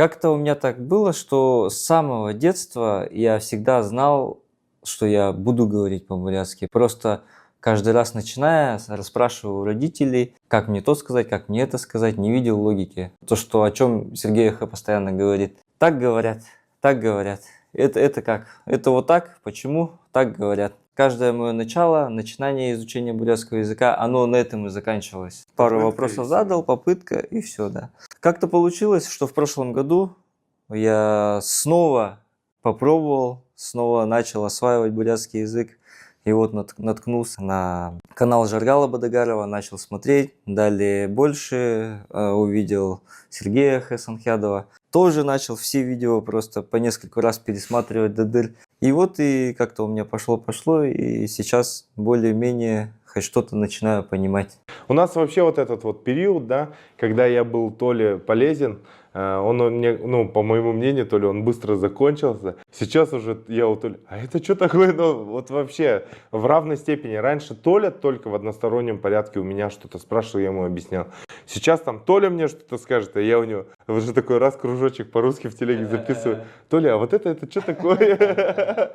Как-то у меня так было, что с самого детства я всегда знал, что я буду говорить по-бурятски. Просто каждый раз начиная, расспрашивал у родителей, как мне то сказать, как мне это сказать, не видел логики. То, что о чем Сергей Эхо постоянно говорит. Так говорят, так говорят. Это как? Это вот так? Почему? Так говорят. Каждое мое начинание изучения бурятского языка, оно на этом и заканчивалось. Пару вопросов задал, попытка и все, да. Как-то получилось, что в прошлом году я снова попробовал, снова начал осваивать бурятский язык. И вот наткнулся на канал Жаргала Бадагарова, начал смотреть. Далее больше увидел Сергея Хасанхядова. Тоже начал все видео просто по несколько раз пересматривать до дыр. И вот и как-то у меня пошло, и сейчас более-менее хоть что-то начинаю понимать. У нас вообще вот этот вот период, да, когда я был то ли полезен, он мне, ну, по моему мнению, то ли он быстро закончился. Сейчас уже я вот, а это что такое? Ну, вот вообще в равной степени. Раньше Толя только в одностороннем порядке у меня что-то спрашивал, я ему объяснял. Сейчас там Толя мне что-то скажет, а я у него уже такой раз кружочек по-русски в телеге записываю. Толя, а вот это что такое?